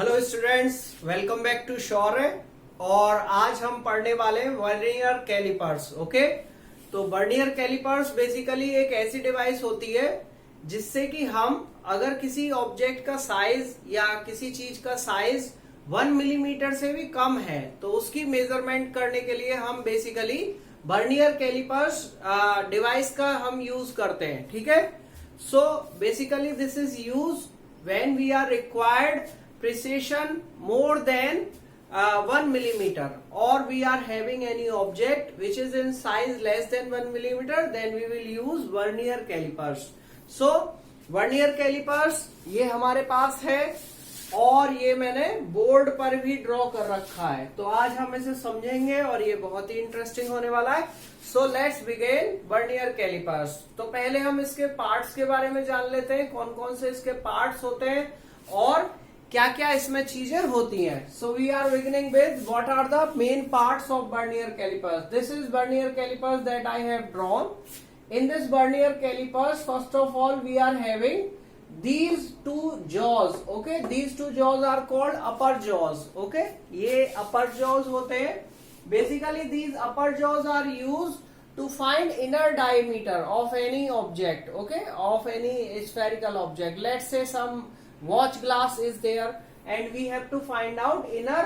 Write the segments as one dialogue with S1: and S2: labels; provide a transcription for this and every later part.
S1: Hello students, welcome back to Shaurya. और आज हम पढ़ने वाले हैं वर्नियर कैलिपर्स। ओके, तो वर्नियर कैलिपर्स बेसिकली एक ऐसी डिवाइस होती है जिससे कि हम अगर किसी ऑब्जेक्ट का साइज या किसी चीज का साइज 1 मिलीमीटर से भी कम है तो उसकी मेजरमेंट करने के लिए हम बेसिकली वर्नियर कैलिपर्स डिवाइस का हम यूज करते हैं। ठीक है, so basically this is use when we are required precision more than 1 millimeter, or we are having any object which is in size less than 1 millimeter, then we will use vernier calipers. So vernier calipers ये हमारे पास है और ये मैंने board पर भी draw कर रखा है, तो आज हम इसे समझेंगे और ये बहुत ही इंटरेस्टिंग होने वाला है। So let's begin vernier callipers. तो पहले हम इसके पार्ट्स के बारे में जान लेते हैं, कौन कौन से इसके पार्ट्स होते हैं और क्या क्या इसमें चीजें होती हैं। So we are beginning with what are the main parts of vernier callipers. This is vernier callipers that I have drawn. In this vernier callipers first of all we are having these two jaws. Okay, these two jaws are called upper jaws. Okay, ये upper jaws होते हैं। Basically these upper jaws are used to find inner diameter of any object. Okay, of any spherical object. Let's say some watch glass is there and we have to find out inner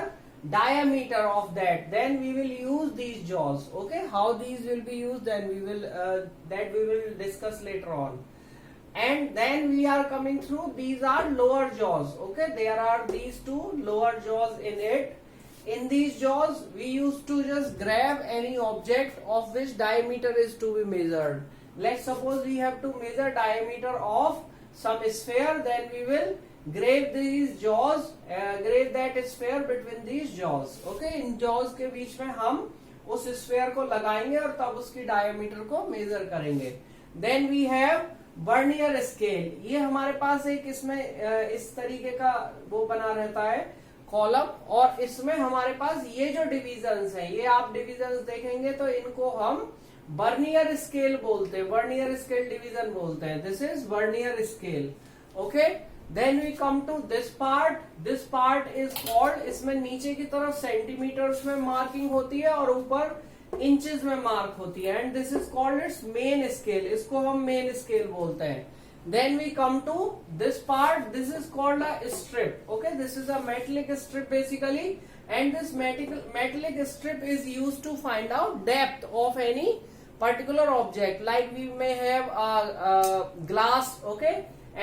S1: diameter of that, then we will use these jaws. Okay, how these will be used then we will discuss later on. And then we are coming through, these are lower jaws. Okay, there are these two lower jaws in it. In these jaws we used to just grab any object of which diameter is to be measured. Let's suppose we have to measure diameter of some sphere, then we will grab these jaws, grab that sphere between these jaws. Okay, in jaws के बीच में हम उस sphere को लगाएंगे और तब उसकी diameter को measure करेंगे। Then we have vernier scale. ये हमारे पास एक इसमें इस तरीके का वो बना रहता है कॉलम, और इसमें हमारे पास ये जो डिविजन्स हैं, ये आप डिविजन्स देखेंगे तो इनको हम वर्नियर स्केल बोलते हैं, वर्नियर स्केल डिवीजन बोलते हैं। This is vernier scale. Okay, then we come to this part. This part is called, इसमें नीचे की तरफ सेंटीमीटर्स में मार्किंग होती है और ऊपर इंचेस में मार्क होती है, and this is called its main scale. इसको हम मेन स्केल बोलते हैं। Then we come to this part, this is called a strip. Okay, this is a metallic strip basically, and this metallic strip is used to find out depth of any particular object, like we may have a glass, okay,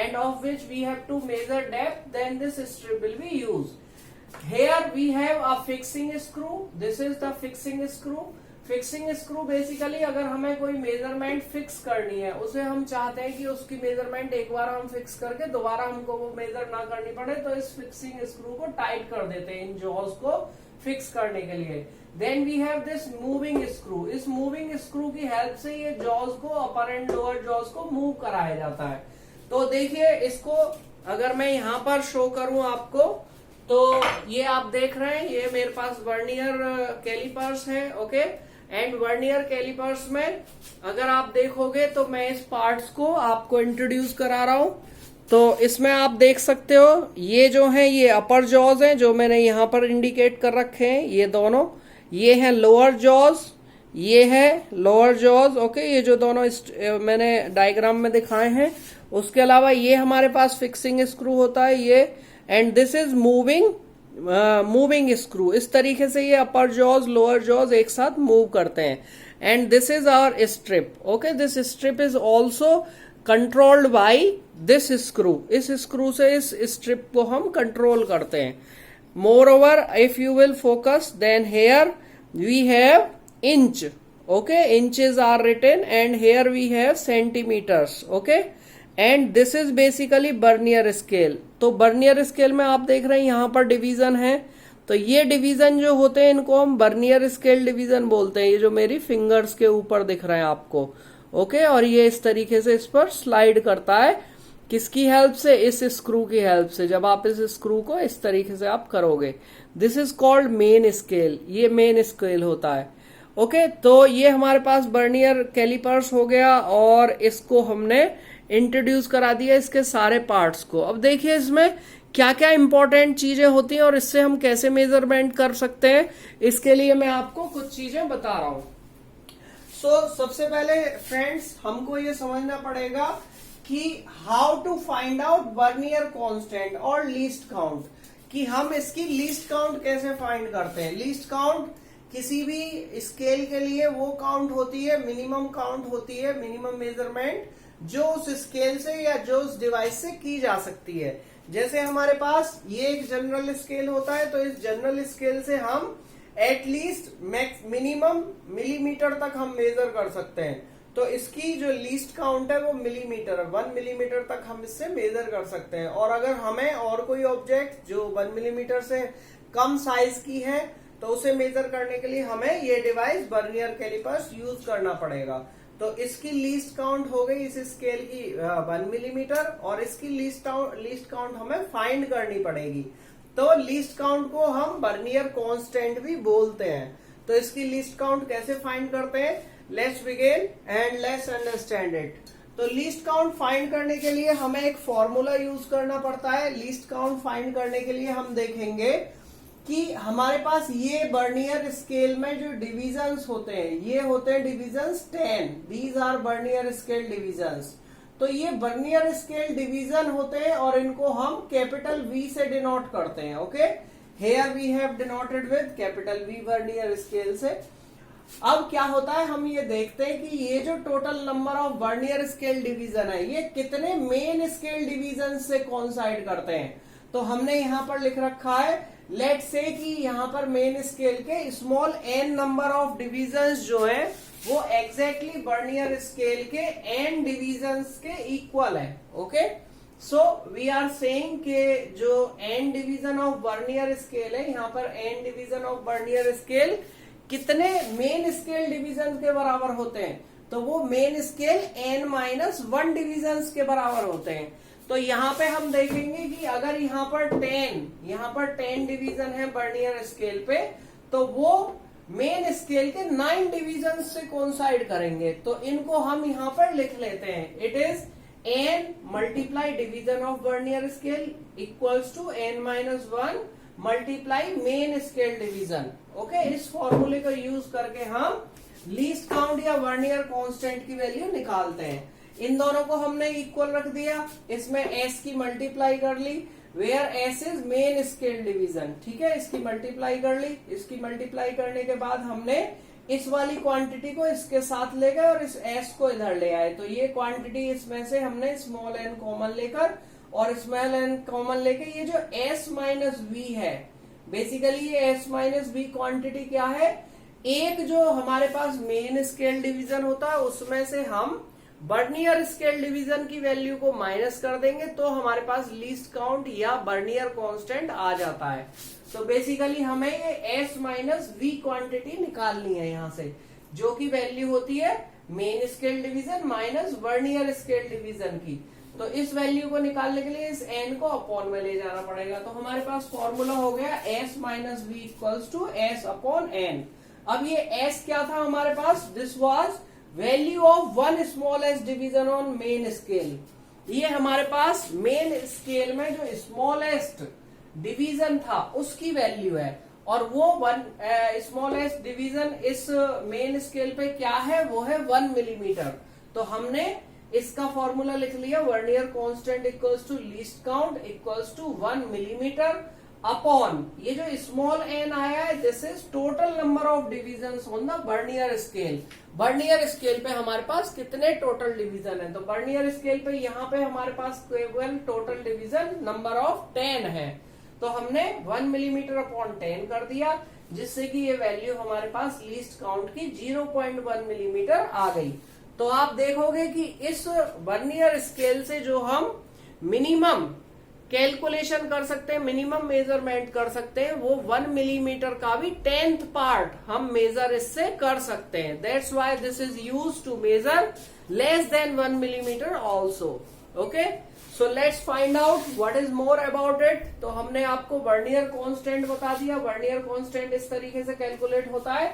S1: and of which we have to measure depth, then this strip will be used. Here we have a fixing screw. This is the fixing screw. Fixing screw basically अगर हमें कोई measurement fix करनी है, उसे हम चाहते हैं कि उसकी मेजरमेंट एक बार हम फिक्स करके दोबारा हमको वो मेजर ना करनी पड़े, तो इस फिक्सिंग स्क्रू को टाइट कर देते हैं इन जॉज को फिक्स करने के लिए। Then we have this moving screw. इस मूविंग स्क्रू की हेल्प से ये जॉज को, अपर एंड लोअर जॉज को मूव कराया जाता है। तो देखिए, इसको अगर मैं यहाँ पर शो करूं आपको, तो ये आप देख रहे हैं, ये मेरे पास वर्नियर कैलिपर्स है। ओके, एंड वर्नियर कैलिपर्स में अगर आप देखोगे तो मैं इस पार्ट्स को आपको इंट्रोड्यूस करा रहा हूं। तो इसमें आप देख सकते हो, ये जो है ये अपर जॉज हैं जो मैंने यहाँ पर इंडिकेट कर रखे हैं, ये दोनों। ये है लोअर जॉज, ये है लोअर जॉज। ओके, ये जो दोनों मैंने डायग्राम में दिखाए हैं। उसके अलावा ये हमारे पास फिक्सिंग स्क्रू होता है ये, and this is moving screw. इस तरीके से ये अपर जॉज लोअर जॉज एक साथ मूव करते हैं, and this is our strip. Okay, this strip is also controlled by this screw. इस स्क्रू से इस स्ट्रिप को हम कंट्रोल करते हैं। Moreover, if you will focus, then here we have inch. Okay, inches are written, and here we have centimetres. Okay, and this is basically vernier scale. तो vernier scale में आप देख रहे हैं यहाँ पर डिवीजन है, तो ये डिवीजन जो होते हैं इनको हम वर्नियर स्केल डिवीजन बोलते हैं। ये जो मेरी फिंगर्स के ऊपर दिख रहे हैं आपको। ओके, और ये इस तरीके से इस पर स्लाइड करता है, किसकी हेल्प से? इस स्क्रू की हेल्प से। जब आप इस स्क्रू को इस तरीके से आप करोगे, this is called main scale. ये मेन स्केल होता है। ओके, तो ये हमारे पास वर्नियर कैलिपर्स हो गया, और इसको हमने इंट्रोड्यूस करा दिया इसके सारे पार्ट्स को। अब देखिए इसमें क्या क्या इंपॉर्टेंट चीजें होती हैं और इससे हम कैसे मेजरमेंट कर सकते हैं, इसके लिए मैं आपको कुछ चीजें बता रहा हूं। सबसे पहले फ्रेंड्स हमको ये समझना पड़ेगा कि how to find out vernier constant और लीस्ट काउंट, कि हम इसकी लीस्ट काउंट कैसे फाइंड करते हैं। लीस्ट काउंट किसी भी स्केल के लिए वो काउंट होती है, मिनिमम काउंट होती है, मिनिमम मेजरमेंट जो उस स्केल से या जो उस डिवाइस से की जा सकती है। जैसे हमारे पास ये एक जनरल स्केल होता है, तो इस जनरल स्केल से हम एटलीस्ट मिनिमम मिलीमीटर तक हम मेजर कर सकते हैं। तो इसकी जो लीस्ट काउंट है वो मिलीमीटर है, 1 मिलीमीटर तक हम इससे मेजर कर सकते हैं। और अगर हमें और कोई ऑब्जेक्ट जो 1 मिलीमीटर से कम साइज की है तो उसे मेजर करने के लिए हमें ये डिवाइस वर्नियर कैलिपर्स यूज करना पड़ेगा। तो इसकी लीस्ट काउंट हो गई इस स्केल की 1 मिलीमीटर, और इसकी लीस्ट काउंट हमें फाइंड करनी पड़ेगी। तो लीस्ट काउंट को हम वर्नियर कांस्टेंट भी बोलते हैं। तो इसकी लीस्ट काउंट कैसे फाइंड करते हैं, let's begin and let's understand it. तो लीस्ट काउंट फाइंड करने के लिए हमें एक फॉर्मूला यूज करना पड़ता है। लीस्ट काउंट फाइंड करने के लिए हम देखेंगे कि हमारे पास ये वर्नियर स्केल में जो डिविजन्स होते हैं, ये होते हैं divisions 10, these are vernier scale divisions. तो ये वर्नियर स्केल डिवीजन होते हैं और इनको हम कैपिटल वी से डिनोट करते हैं। Okay, here we have denoted with capital V vernier scale से। अब क्या होता है, हम ये देखते हैं कि ये जो total number of vernier scale division है ये कितने मेन स्केल डिवीजन से कोइंसाइड करते हैं। तो हमने यहाँ पर लिख रखा है, लेट्स से कि यहाँ पर मेन स्केल के small n number of divisions जो है वो एग्जैक्टली वर्नियर स्केल के एन डिविजन्स के इक्वल है। Okay, so we are saying के जो n division of vernier scale है, यहाँ पर n division of vernier scale कितने मेन स्केल डिवीजन के बराबर होते हैं, तो वो मेन स्केल n-1 डिविजन्स के बराबर होते हैं। तो यहाँ पे हम देखेंगे कि अगर यहाँ पर 10 डिवीजन है वर्नियर स्केल पे, तो वो मेन स्केल के 9 डिवीजन से कोइंसाइड करेंगे। तो इनको हम यहाँ पर लिख लेते हैं, it is n multiply division of vernier scale equals to n-1 multiply main scale division. Okay, इस फॉर्मूले को यूज करके हम लीस्ट काउंट या वर्नियर कांस्टेंट की वैल्यू निकालते हैं। इन दोनों को हमने इक्वल रख दिया, इसमें s की मल्टीप्लाई कर ली, where s is main scale division. ठीक है, इसकी मल्टीप्लाई कर ली। इसकी मल्टीप्लाई करने के बाद हमने इस वाली क्वांटिटी को इसके साथ ले गए और इस s को इधर ले आए। तो ये क्वांटिटी इसमें से हमने स्मॉल n कॉमन लेकर और स्मॉल n कॉमन लेके ये जो s माइनस v है, बेसिकली ये s माइनस v क्वांटिटी क्या है, एक जो हमारे पास मेन स्केल डिवीजन होता है उसमें से हम वर्नियर स्केल डिवीजन की वैल्यू को माइनस कर देंगे तो हमारे पास लीस्ट काउंट या वर्नियर कांस्टेंट आ जाता है। तो बेसिकली हमें ये s माइनस v क्वांटिटी निकालनी है यहाँ से, जो की वैल्यू होती है main scale division minus vernier scale division की। तो इस वैल्यू को निकालने के लिए इस n को अपॉन में ले जाना पड़ेगा। तो हमारे पास फॉर्मूला हो गया s minus v equals to s upon n। अब ये s क्या था हमारे पास, this was value of 1 small S division on main scale. ये हमारे पास मेन स्केल में जो स्मॉलेस्ट डिवीजन था उसकी वैल्यू है, और वो 1 स्मॉल एस डिवीजन इस मेन स्केल पे क्या है, वो है 1 मिलीमीटर। तो हमने इसका फॉर्मूला लिख लिया, vernier constant equals to least count equals to 1 millimetre upon ये जो स्मॉल n आया है, this is total number of divisions on the vernier scale. Vernier scale पे हमारे पास कितने टोटल डिवीजन है, तो वर्नियर स्केल पे यहाँ पे हमारे पास केवल टोटल डिवीजन नंबर ऑफ 10 है। तो हमने 1 मिलीमीटर अपॉन 10 कर दिया, जिससे कि ये वैल्यू हमारे पास लीस्ट काउंट की 0.1 मिलीमीटर आ गई। तो आप देखोगे कि इस वर्नियर स्केल से जो हम मिनिमम कैलकुलेशन कर सकते हैं, मिनिमम मेजरमेंट कर सकते हैं, वो 1 मिलीमीटर का भी 10th पार्ट हम मेजर इससे कर सकते हैं। That's why this is used to measure less than 1 millimetre also. Okay, so let's find out what is more about it. तो हमने आपको वर्नियर कांस्टेंट बता दिया, वर्नियर कांस्टेंट इस तरीके से कैलकुलेट होता है।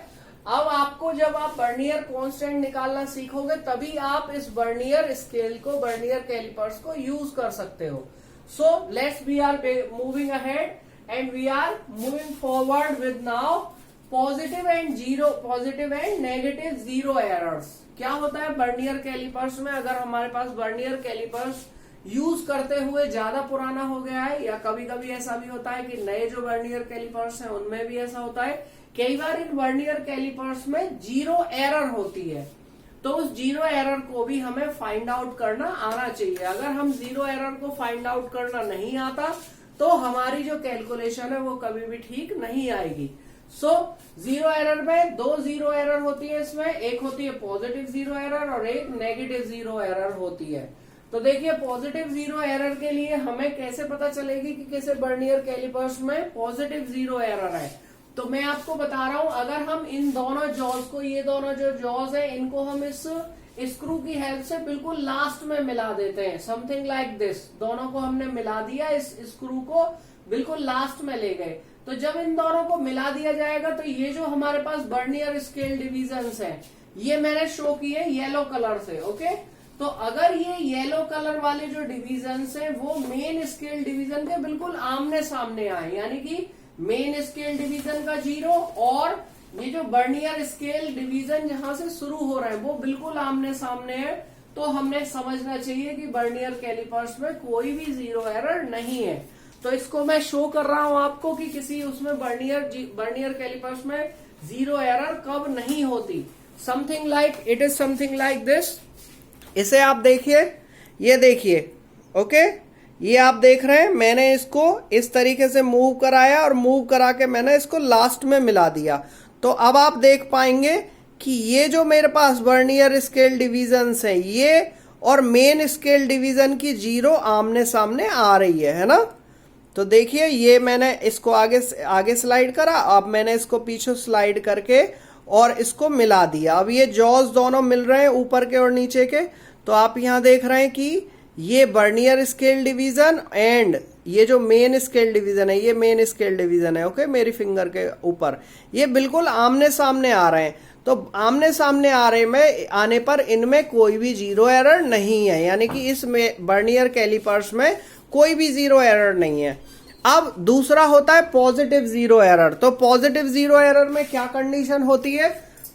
S1: अब आपको जब आप वर्नियर कांस्टेंट निकालना सीखोगे तभी आप इस वर्नियर स्केल को, वर्नियर कैलिपर्स को यूज कर सकते हो। So let's we are moving ahead and we are moving forward with now positive and negative zero errors. क्या होता है वर्नियर कैलिपर्स में, अगर हमारे पास वर्नियर कैलिपर्स यूज करते हुए ज्यादा पुराना हो गया है, या कभी कभी ऐसा भी होता है कि नए जो वर्नियर कैलिपर्स हैं उनमें भी ऐसा होता है, कई बार इन वर्नियर कैलिपर्स में जीरो एरर होती है, तो उस जीरो एरर को भी हमें फाइंड आउट करना आना चाहिए। अगर हम जीरो एरर को फाइंड आउट करना नहीं आता तो हमारी जो कैलकुलेशन है वो कभी भी ठीक नहीं आएगी। सो जीरो एरर में दो जीरो एरर होती है, इसमें एक होती है पॉजिटिव जीरो एरर और एक नेगेटिव जीरो एरर होती है। तो देखिए पॉजिटिव जीरो एरर के लिए हमें कैसे पता चलेगी कि कैसे वर्नियर कैलिपर्स में पॉजिटिव जीरो एरर है। तो मैं आपको बता रहा हूं, अगर हम इन दोनों जॉज को, ये दोनों जो जॉज है इनको हम इस स्क्रू की हेल्प से बिल्कुल लास्ट में मिला देते हैं, समथिंग लाइक दिस। दोनों को हमने मिला दिया, इस स्क्रू को बिल्कुल लास्ट में ले गए। तो जब इन दोनों को मिला दिया जाएगा तो ये जो हमारे पास वर्नियर स्केल डिविजन्स हैं, ये मैंने शो किए येलो कलर से। ओके, तो अगर ये येलो कलर वाले जो डिविजन्स हैं वो मेन स्केल डिवीजन के बिल्कुल आमने सामने आए, यानी कि मेन स्केल डिवीजन का जीरो और ये जो वर्नियर स्केल डिवीजन जहां से शुरू हो रहा है वो बिल्कुल आमने सामने है, तो हमने समझना चाहिए कि वर्नियर कैलिपर्स में कोई भी जीरो एरर नहीं है। तो इसको मैं शो कर रहा हूं आपको कि किसी उसमें वर्नियर कैलिपर्स में जीरो एरर कब नहीं होती। Something like it is something like this. इसे आप देखिए, ये देखिए, ओके, ये आप देख रहे हैं मैंने इसको इस तरीके से मूव कराया और मूव करा के मैंने इसको लास्ट में मिला दिया। तो अब आप देख पाएंगे कि ये जो मेरे पास वर्नियर स्केल डिवीजन्स हैं ये और मेन स्केल डिवीजन की जीरो आमने सामने आ रही है ना। तो देखिए ये मैंने इसको आगे स्लाइड करा, अब मैंने इसको पीछे स्लाइड करके और इसको मिला दिया। अब ये जॉज दोनों मिल रहे हैं ऊपर के और नीचे के। तो आप यहां देख रहे हैं कि ये वर्नियर स्केल डिवीजन एंड ये जो मेन स्केल डिवीजन है, ये मेन स्केल डिवीजन है। ओके, मेरी फिंगर के ऊपर ये बिल्कुल आमने सामने आ रहे हैं। तो आमने सामने आने पर इनमें कोई भी जीरो एरर नहीं है, यानी कि इस वर्नियर कैलिपर्स में कोई भी जीरो एरर नहीं है। अब दूसरा होता है पॉजिटिव जीरो एरर। तो पॉजिटिव जीरो एरर में क्या कंडीशन होती है?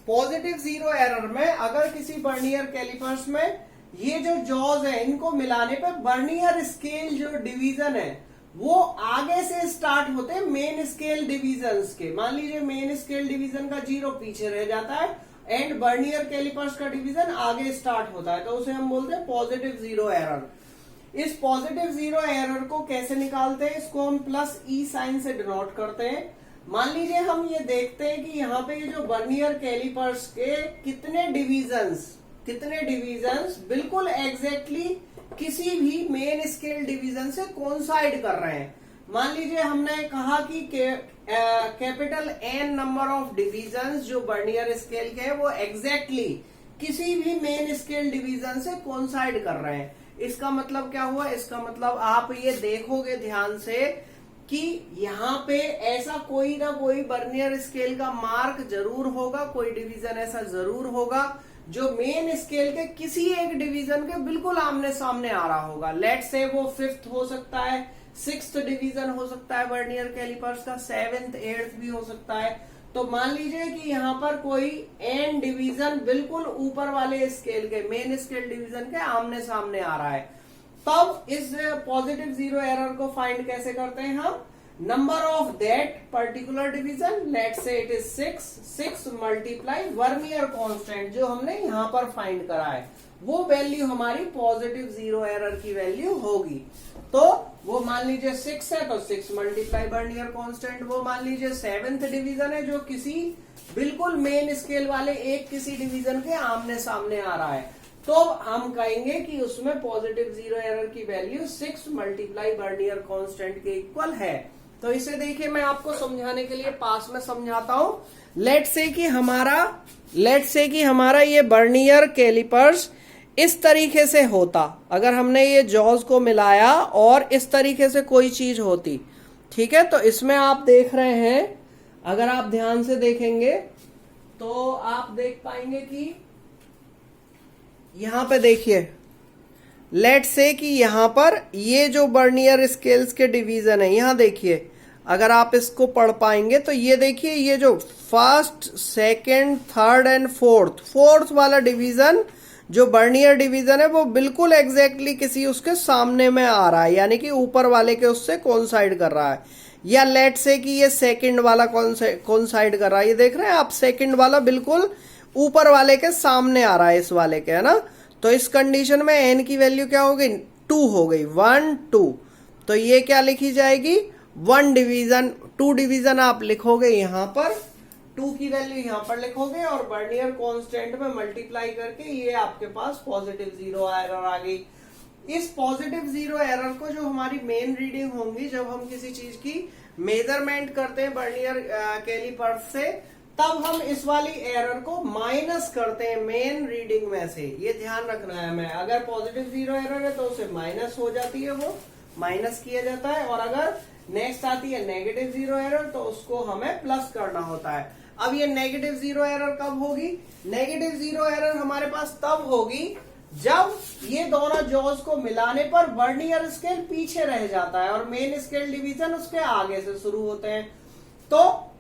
S1: पॉजिटिव जीरो एरर में अगर किसी वर्नियर कैलिपर्स में ये जो जॉज है इनको मिलाने पर वर्नियर स्केल जो डिवीजन है वो आगे से स्टार्ट होते हैं मेन स्केल डिवीजन्स के। मान लीजिए मेन स्केल डिवीजन का जीरो पीछे रह जाता है एंड वर्नियर कैलिपर्स का डिवीजन आगे स्टार्ट होता है, तो उसे हम बोलते हैं पॉजिटिव जीरो एरर। इस पॉजिटिव जीरो एरर को कैसे निकालते हैं? इसको हम प्लस ई साइन से डिनोट करते हैं। मान लीजिए हम ये देखते हैं कि यहाँ पे ये जो वर्नियर कैलिपर्स के कितने डिवीजन्स बिल्कुल एग्जैक्टली किसी भी मेन स्केल डिवीजन से कोइंसाइड कर रहे हैं। मान लीजिए हमने कहा कि capital N number of divisions जो वर्नियर स्केल के हैं वो एग्जैक्टली किसी भी मेन स्केल डिवीजन से कोइंसाइड कर रहे हैं। इसका मतलब क्या हुआ? इसका मतलब आप ये देखोगे ध्यान से कि यहाँ पे ऐसा कोई ना कोई वर्नियर स्केल का मार्क जरूर होगा, कोई डिवीजन ऐसा जरूर होगा जो मेन स्केल के किसी एक डिवीजन के बिल्कुल आमने सामने आ रहा होगा। लेट्स से वो 5th हो सकता है, 6th डिवीजन हो सकता है वर्नियर कैलिपर्स का, 7th 8th भी हो सकता है। तो मान लीजिए कि यहाँ पर कोई एन डिवीजन बिल्कुल ऊपर वाले स्केल के मेन स्केल डिवीजन के आमने सामने आ रहा है, तब इस पॉजिटिव जीरो एरर को फाइंड कैसे करते हैं हम? Number of that particular division, let's say it is 6 multiply vernier constant जो हमने यहाँ पर फाइंड करा है, वो वैल्यू हमारी पॉजिटिव जीरो एरर की वैल्यू होगी। तो वो मान लीजिए 6 है तो 6 मल्टीप्लाई वर्नियर कांस्टेंट, वो मान लीजिए 7th डिवीजन है जो किसी बिल्कुल मेन स्केल वाले एक किसी डिवीजन के आमने सामने आ रहा है, तो हम कहेंगे कि उसमें पॉजिटिव जीरो एरर की वैल्यू 6 मल्टीप्लाई वर्नियर कांस्टेंट के इक्वल है। तो इसे देखिए मैं आपको समझाने के लिए पास में समझाता हूं। लेट्स से कि हमारा ये वर्नियर कैलिपर्स इस तरीके से होता, अगर हमने ये जॉज को मिलाया और इस तरीके से कोई चीज होती, ठीक है। तो इसमें आप देख रहे हैं, अगर आप ध्यान से देखेंगे तो आप देख पाएंगे कि यहां पे देखिए, लेट से कि यहां पर ये जो वर्नियर स्केल्स के डिवीजन है, यहां देखिए, अगर आप इसको पढ़ पाएंगे तो ये देखिए, ये जो first, second, third and fourth वाला डिवीजन जो वर्नियर डिवीजन है वो बिल्कुल एग्जैक्टली किसी उसके सामने में आ रहा है, यानी कि ऊपर वाले के उससे कोइंसाइड कर रहा है। या लेट से कि ये सेकंड वाला कोइंसाइड कर रहा है, ये देख रहे हैं आप, सेकंड वाला बिल्कुल ऊपर वाले के सामने आ रहा है इस वाले के, है ना। तो इस कंडीशन में एन की वैल्यू क्या हो गई, 2 हो गई, 1 2। तो ये क्या लिखी जाएगी, 1 डिवीजन, 2 डिवीजन आप लिखोगे यहां पर, 2 की वैल्यू यहां पर लिखोगे और वर्नियर कांस्टेंट में मल्टीप्लाई करके ये आपके पास पॉजिटिव 0 एरर आ गई। इस पॉजिटिव 0 एरर को, जो हमारी मेन रीडिंग होंगी जब हम किसी चीज की मेजरमेंट करते हैं वर्नियर कैलिपर से, तब हम इस वाली एरर को माइनस करते हैं मेन रीडिंग में से। ये ध्यान रखना है हमें, अगर पॉजिटिव 0 एरर है तो उसे माइनस हो जाती है, वो माइनस किया जाता है, और अगर नेक्स्ट आती है नेगेटिव 0 एरर तो उसको हमें प्लस करना होता है। अब ये नेगेटिव 0 एरर कब होगी, नेगेटिव 0 एरर हमारे पास तब होगी जब ये दोनों जॉज को मिलाने पर वर्नियर स्केल पीछे रह जाता है और मेन स्केल डिवीजन उसके आगे से शुरू होते हैं। तो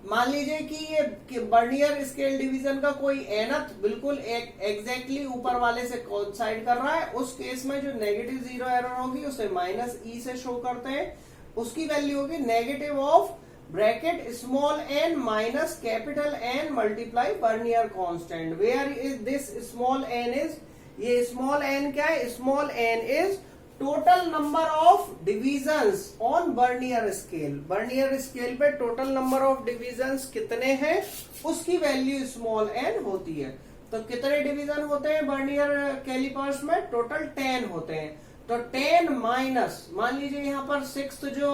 S1: मान लीजिए कि ये वर्नियर स्केल डिवीजन का कोई एनथ बिल्कुल एग्जैक्टली ऊपर वाले से कोइंसाइड कर रहा है, उस केस में जो नेगेटिव 0 एरर होगी उसे माइनस ई से शो करते हैं। उसकी वैल्यू होगी negative of bracket small n minus capital N multiply vernier constant. Where is this small n is, ये स्मॉल एन क्या है, small n is total number of divisions on vernier scale. Vernier scale पे total number of divisions कितने हैं उसकी value small N होती है। तो कितने डिवीजन होते हैं वर्नियर कैलिपर्स में, टोटल 10 होते हैं। तो 10 माइनस, मान लीजिए यहाँ पर 6th जो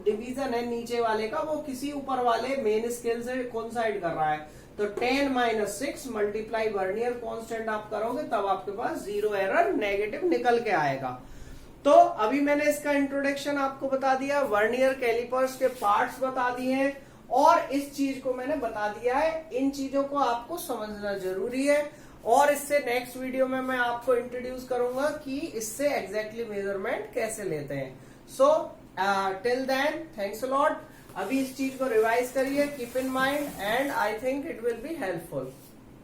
S1: डिवीजन है नीचे वाले का, वो किसी ऊपर वाले मेन स्केल से कोइंसाइड कर रहा है, तो 10 माइनस 6 मल्टीप्लाई वर्नियर कांस्टेंट आप करोगे तब आपके पास 0 एरर नेगेटिव निकल के आएगा। तो अभी मैंने इसका इंट्रोडक्शन आपको बता दिया, वर्नियर कैलिपर्स के पार्ट्स बता दिए हैं और इस चीज को मैंने बता दिया है। इन चीजों को आपको समझना जरूरी है और इससे नेक्स्ट वीडियो में मैं आपको इंट्रोड्यूस करूंगा कि इससे एग्जैक्टली मेजरमेंट कैसे लेते हैं। So till then thanks a lot. अभी इस चीज को रिवाइज करिए, keep in mind, and I think it will be helpful.